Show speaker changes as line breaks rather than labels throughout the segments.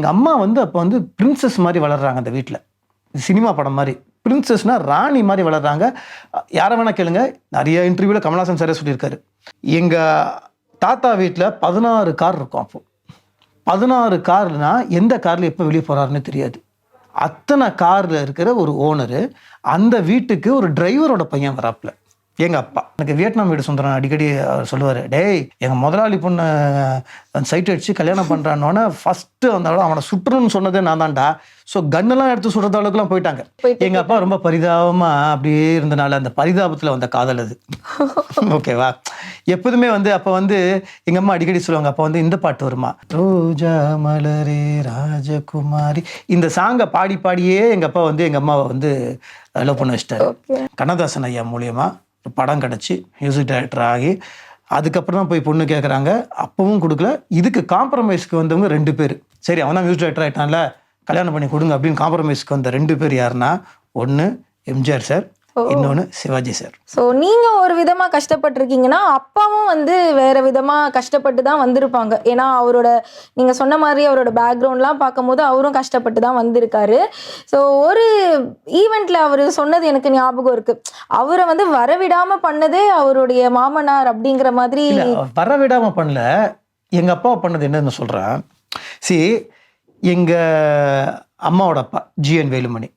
எங்கள் அம்மா வந்து அப்போ வந்து பிரின்சஸ் மாதிரி வளர்கிறாங்க அந்த வீட்டில். சினிமா படம் மாதிரி பிரின்சஸ்னா ராணி மாதிரி வளர்கிறாங்க. யாரை வேணா கேளுங்க, நிறைய இன்டர்வியூவில் கமல்ஹாசன் சாரே சொல்லியிருக்காரு. எங்கள் தாத்தா வீட்டில் 16 கார் இருக்கும். அப்போ 16 கார்னா எந்த காரில் எப்போ வெளியே போகிறாருன்னு தெரியாது. அத்தனை காரில் இருக்கிற ஒரு ஓனரு அந்த வீட்டுக்கு ஒரு டிரைவரோட பையன் வராப்புல. எங்கள் அப்பா எனக்கு வியட்நாம் வீடு சுந்தரம் அடிக்கடி சொல்லுவார், டேய் எங்கள் முதலாளி பொண்ணு சைட் அடித்து கல்யாணம் பண்ணுறான்னோன்னே ஃபஸ்ட்டு வந்தாலும் அவனை சுட்டுறன்னு சொன்னதே நான் தான்டா. ஸோ கன்னெல்லாம் எடுத்து சுடுற அளவுக்குலாம் போயிட்டாங்க. எங்கள் அப்பா ரொம்ப பரிதாபமாக அப்படியே இருந்தனால அந்த பரிதாபத்தில் வந்த காதல் அது. ஓகேவா? எப்போதுமே வந்து அப்போ வந்து எங்கள் அம்மா அடிக்கடி சொல்லுவாங்க, அப்போ வந்து இந்த பாட்டு வருமா, ரோஜா மலரே ராஜகுமாரி, இந்த சாங்கை பாடி பாடியே எங்கள் அப்பா வந்து எங்கள் அம்மாவை வந்து லவ் பண்ண வச்சிட்டாரு. கண்ணதாசன் ஐயா மூலியமா ஒரு படம் கிடச்சி மியூசிக் டைரக்டர் ஆகி அதுக்கப்புறம் தான் போய் பொண்ணு கேட்குறாங்க. அப்பவும் கொடுக்கல. இதுக்கு காம்ப்ரமைஸ்க்கு வந்தவங்க 2 பேர். சரி அவன் தான் மியூசிக் டைரக்டர் ஆகிட்டான்ல, கல்யாணம் பண்ணி கொடுங்க அப்படின்னு காம்ப்ரமைஸ்க்கு வந்த 2 பேர் யாருன்னா, ஒன்று எம்ஜிஆர் சார், இன்னொன்று சிவாஜி சார்.
ஸோ நீங்கள் ஒரு விதமாக கஷ்டப்பட்டிருக்கீங்கன்னா அப்பாவும் வந்து வேறு விதமாக கஷ்டப்பட்டு தான் வந்திருப்பாங்க. ஏன்னா அவரோட நீங்கள் சொன்ன மாதிரி அவரோட பேக்ரவுண்ட்லாம் பார்க்கும்போது அவரும் கஷ்டப்பட்டு தான் வந்திருக்காரு. ஸோ ஒரு ஈவெண்ட்டில் அவர் சொன்னது எனக்கு ஞாபகம் இருக்குது, அவரை வந்து வரவிடாமல் பண்ணதே அவருடைய மாமனார் அப்படிங்கிற மாதிரி.
வரவிடாமல் பண்ணல, எங்கள் அப்பாவை பண்ணது என்னன்னு சொல்கிறேன். எங்கள் அம்மாவோட அப்பா ஜிஎன் வேலுமணி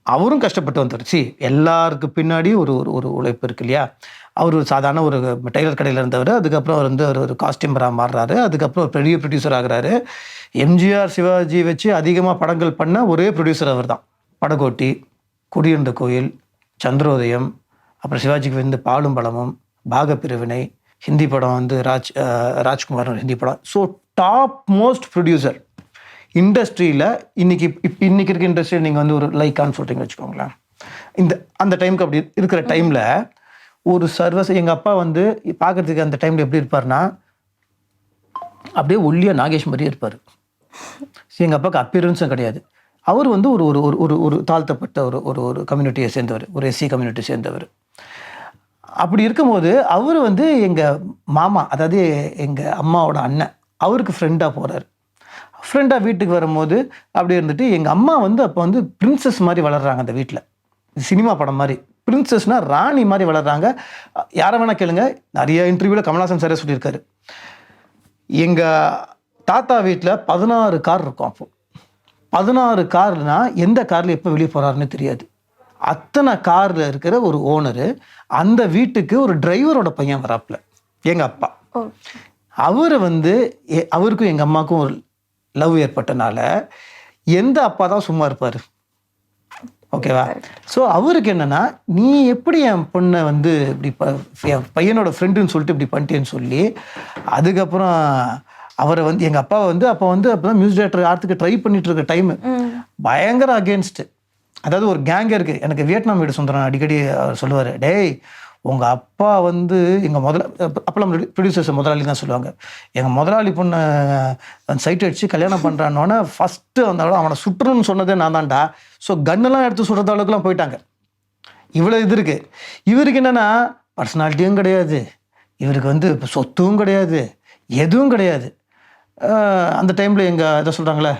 அவரும் கஷ்டப்பட்டு வந்தார். எல்லாருக்கு பின்னாடி ஒரு ஒரு உழைப்பு இருக்கு இல்லையா. அவர் ஒரு சாதாரண ஒரு டெய்லர் கடையில் இருந்தவர். அதுக்கப்புறம் அவர் வந்து ஒரு காஸ்டியூமராக மாறுறாரு. அதுக்கப்புறம் ஒரு பெரிய ப்ரொடியூசர் ஆகுறாரு. எம்ஜிஆர் சிவாஜி வச்சு அதிகமாக படங்கள் பண்ண ஒரே ப்ரொடியூசர் அவர் தான். படகோட்டி, குடியிருந்த கோயில், சந்திரோதயம், அப்புறம் சிவாஜிக்கு வந்து பாலும் பழமும், பாகப்பிரிவினை, ஹிந்தி படம் வந்து ராஜ்குமார் ஹிந்தி படம். ஸோ டாப் மோஸ்ட் ப்ரொடியூசர் இண்டஸ்ட்ரியில். இன்னைக்கு இருக்க இண்டஸ்ட்ரியில் நீங்கள் வந்து ஒரு லைக்கான்னு சொல்கிறீங்க வச்சுக்கோங்களேன். அந்த டைமுக்கு அப்படி இருக்கிற டைமில் ஒரு சர்வஸ் எங்கள் அப்பா வந்து பார்க்குறதுக்கு அந்த டைமில் எப்படி இருப்பார்னா, அப்படியே ஒல்லியாக நாகேஷ் மாதிரியே இருப்பார். எங்கள் அப்பாவுக்கு அப்பியரன்ஸும் கிடையாது. அவர் வந்து ஒரு ஒரு ஒரு ஒரு தாழ்த்தப்பட்ட ஒரு ஒரு ஒரு கம்யூனிட்டியை சேர்ந்தவர், ஒரு எஸ்சி கம்யூனிட்டி சேர்ந்தவர். அப்படி இருக்கும்போது அவர் வந்து எங்கள் மாமா, அதாவது எங்கள் அம்மாவோட அண்ணன், அவருக்கு ஃப்ரெண்டாக போகிறார். ஃப்ரெண்டாக வீட்டுக்கு வரும்போது அப்படி இருந்துட்டு எங்கள் அம்மா வந்து அப்போ வந்து பிரின்சஸ் மாதிரி வளர்கிறாங்க அந்த வீட்டில். சினிமா படம் மாதிரி பிரின்சஸ்னால் ராணி மாதிரி வளர்கிறாங்க. யாரை வேணா கேளுங்க, நிறைய இன்டர்வியூவில் கமல்ஹாசன் சாரே சொல்லியிருக்காரு. எங்கள் தாத்தா வீட்டில் 16 கார் இருக்கும். அப்போ 16 கார்னா எந்த காரில் எப்போ வெளியே போகிறாருன்னு தெரியாது. அத்தனை காரில் இருக்கிற ஒரு ஓனரு அந்த வீட்டுக்கு ஒரு டிரைவரோட பையன் வராப்புல. எங்கள் அப்பா அவர் வந்து அவருக்கும் எங்கள் அம்மாவுக்கும் ஒரு லவ் ஏற்பட்டனால எந்த அப்பா தான் சும்மா இருப்பார். ஓகேவா? ஸோ அவருக்கு என்னன்னா, நீ எப்படி என் பொண்ணை வந்து இப்படி என் பையனோட ஃப்ரெண்டுன்னு சொல்லிட்டு இப்படி பண்ணிட்டேன்னு சொல்லி அதுக்கப்புறம் அவரை வந்து எங்கள் அப்பாவை வந்து அப்போ தான் மியூசிக் டைரக்டர் ஆகிறதுக்கு ட்ரை பண்ணிட்டு இருக்க டைமு. பயங்கர அகேன்ஸ்ட்டு. அதாவது ஒரு கேங்கே இருக்குது. எனக்கு வியட்நாம் வீடு சுந்தரம் அடிக்கடி அவர் சொல்லுவார், டேய் உங்கள் அப்பா வந்து எங்கள் அப்போல்லாம் ப்ரொடியூசர்ஸ் முதலாளி தான் சொல்லுவாங்க, எங்கள் முதலாளி பொண்ணு சைட் அடித்து கல்யாணம் பண்ணுறான்னோன்னே ஃபஸ்ட்டு வந்தாலும் அவனை சுட்டுறன்னு சொன்னதே நான் தான்டா. ஸோ கன்னெல்லாம் எடுத்து சுடுற அளவுக்குலாம் போயிட்டாங்க. இவ்வளோ இது இருக்குது. இவருக்கு என்னென்னா பர்சனாலிட்டியும் கிடையாது, இவருக்கு வந்து இப்போ சொத்தும் கிடையாது, எதுவும் கிடையாது. அந்த டைமில் எங்கள் இதை சொல்கிறாங்களே,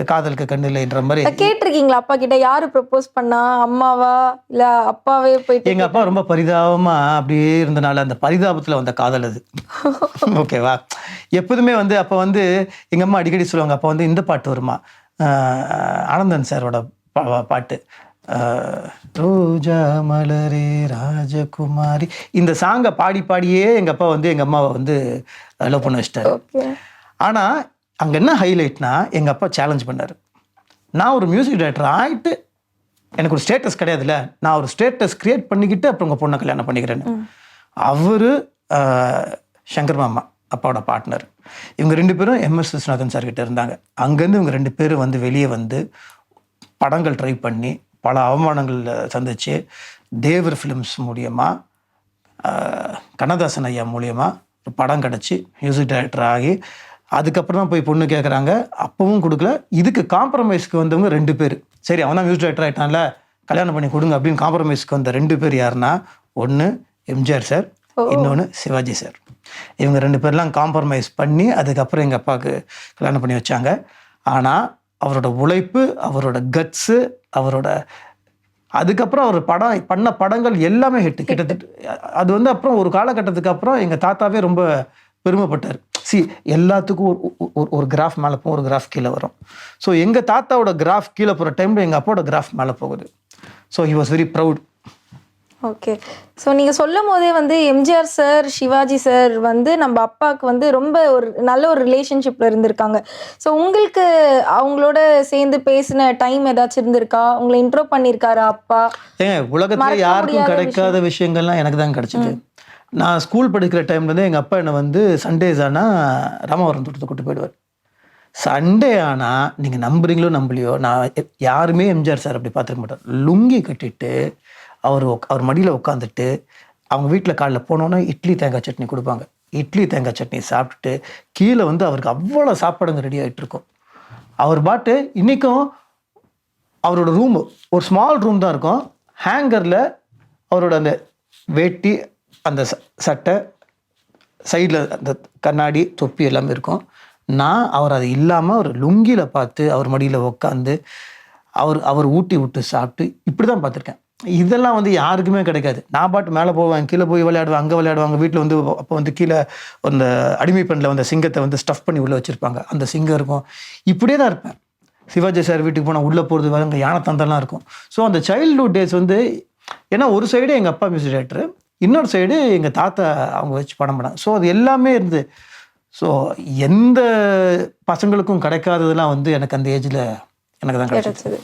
காதலுக்கு கண்ணில்லைன்ற மாதிரி.
கேட்டிருக்கீங்களா அப்பா கிட்ட, யாரு ப்ரப்போஸ் பண்ணா, அம்மாவா இல்ல அப்பாவே போயிட்டு?
எங்க அப்பா ரொம்ப பரிதாபமா அப்படியே இருந்தனால அந்த பரிதாபத்துல வந்த காதல் அது. ஓகேவா? எப்போதுமே வந்து அப்போ வந்து எங்க அம்மா அடிக்கடி சொல்லுவாங்க, அப்போ வந்து இந்த பாட்டு வருமா, ஆனந்தன் சாரோட பாட்டு, ரோஜா மலரே ராஜகுமாரி, இந்த சாங்கை பாடி பாடியே எங்க அப்பா வந்து எங்க அம்மாவை வந்து லவ் பண்ண வச்சிட்டாரு. ஆனா அங்கே என்ன ஹைலைட்னா, எங்கள் அப்பா சேலஞ்ச் பண்ணார். நான் ஒரு மியூசிக் டைரக்டர் ஆகிட்டு எனக்கு ஒரு ஸ்டேட்டஸ் கிடையாதுல்ல, நான் ஒரு ஸ்டேட்டஸ் கிரியேட் பண்ணிக்கிட்டு அப்புறம் உங்கள் பொண்ணை கல்யாணம் பண்ணிக்கிறேன்னு. அவர் சங்கர் மாமா அப்பாவோட பார்ட்னர், இவங்க 2 பேரும் எம்எஸ் விஸ்வநாதன் சார்கிட்ட இருந்தாங்க. அங்கேருந்து இவங்க 2 பேரும் வந்து வெளியே வந்து படங்கள் ட்ரை பண்ணி பல அவமானங்கள் சந்திச்சு தேவர் ஃபிலிம்ஸ் மூலியமாக, கண்ணதாசன் ஐயா மூலியமாக ஒரு படம் கிடச்சி மியூசிக் டைரக்டர் ஆகி அதுக்கப்புறம் தான் போய் பொண்ணு கேட்குறாங்க. அப்பவும் கொடுக்கல. இதுக்கு காம்ப்ரமைஸ்க்கு வந்தவங்க 2 பேர். சரி அவன் தான் மியூசிக் டைரக்டர் ஆகிட்டான்ல, கல்யாணம் பண்ணி கொடுங்க அப்படின்னு காம்ப்ரமைஸ்க்கு வந்த 2 பேர் யாருன்னா, ஒன்று எம்ஜிஆர் சார், இன்னொன்று சிவாஜி சார். இவங்க 2 பேர்லாம் காம்ப்ரமைஸ் பண்ணி அதுக்கப்புறம் எங்கள் அப்பாவுக்கு கல்யாணம் பண்ணி வச்சாங்க. ஆனால் அவரோட உழைப்பு, அவரோட கட்ஸு, அவரோட அதுக்கப்புறம் அவர் பண்ண படங்கள் எல்லாமே ஹிட் கிட்டத்தட்ட. அது வந்து அப்புறம் ஒரு காலகட்டத்துக்கு அப்புறம் எங்கள் தாத்தாவே ரொம்ப பெருமைப்பட்டார். எல்லாத்துக்கும் ஒரு கிராஃப் மேலே போகும், ஒரு கிராஃப் கீழே வரும். ஸோ எங்கள் தாத்தாவோட கிராஃப் கீழே போகிற டைமில் எங்கள் அப்பாவோட கிராஃப் மேலே போகுது. So he was very proud.
Okay. So நீங்கள் சொல்லும் போதே வந்து எம்ஜிஆர் சார், சிவாஜி சார் வந்து நம்ம அப்பாவுக்கு வந்து ரொம்ப ஒரு நல்ல ஒரு ரிலேஷன்ஷிப்பில் இருந்திருக்காங்க. ஸோ உங்களுக்கு அவங்களோட சேர்ந்து பேசின டைம் ஏதாச்சும் இருந்திருக்கா? உங்களை இன்ட்ரோ பண்ணியிருக்காரா அப்பா?
உலகத்தில் யாருக்கும் கிடைக்காத விஷயங்கள்லாம் எனக்கு தான் கிடைச்சிது. நான் ஸ்கூல் படிக்கிற டைம்லேருந்து எங்கள் அப்பா என்னை வந்து சண்டேஸ் ஆனால் ராமவரம் தோட்டத்தை கூட்டு போயிடுவார். சண்டே ஆனால் நீங்கள் நம்புறீங்களோ நம்பலையோ, நான் யாருமே எம்ஜிஆர் சார் அப்படி பார்த்துக்க மாட்டார். லுங்கி கட்டிட்டு அவர் மடியில் உட்காந்துட்டு அவங்க வீட்டில் காலைல போனோன்னே இட்லி தேங்காய் சட்னி கொடுப்பாங்க. இட்லி தேங்காய் சட்னி சாப்பிட்டுட்டு கீழே வந்து அவருக்கு அவ்வளோ சாப்பாடுங்க ரெடி ஆகிட்டு இருக்கும். அவர் பாட்டு இன்றைக்கும் அவரோட ரூமு ஒரு ஸ்மால் ரூம் தான் இருக்கும். ஹேங்கரில் அவரோட அந்த வேட்டி, அந்த சட்டை, சைடில் அந்த கண்ணாடி, தொப்பி எல்லாமே இருக்கும். நான் அவர் அது இல்லாமல் ஒரு லுங்கியில் பார்த்து அவர் மடியில் உட்காந்து அவர் ஊட்டி விட்டு சாப்பிட்டு இப்படி தான் பார்த்துருக்கேன். இதெல்லாம் வந்து யாருக்குமே கிடைக்காது. நான் பாட்டு மேலே போவேன், கீழே போய் விளையாடுவேன், அங்கே விளையாடுவாங்க. வீட்டில் வந்து அப்போ வந்து கீழே அந்த அடிமை பெண்ணில் வந்து சிங்கத்தை வந்து ஸ்டஃப் பண்ணி உள்ளே வச்சுருப்பாங்க. அந்த சிங்கம் இருக்கும். இப்படியே தான் இருப்பேன். சிவாஜி சார் வீட்டுக்கு போனால் உள்ளே போகிறது அங்கே யானை தந்தெல்லாம் இருக்கும். ஸோ அந்த சைல்ட்ஹுட் டேஸ் வந்து, ஏன்னா ஒரு சைடு எங்கள் அப்பா மியூசிக் டைரக்டர், இன்னொரு சைடு எங்கள் தாத்தா அவங்க வச்சு படம் பண்ணாங்க. ஸோ அது எல்லாமே இருந்து, ஸோ எந்த பசங்களுக்கும் கிடைக்காததெல்லாம் வந்து எனக்கு அந்த ஏஜில் எனக்கு தான் கிடைச்சது.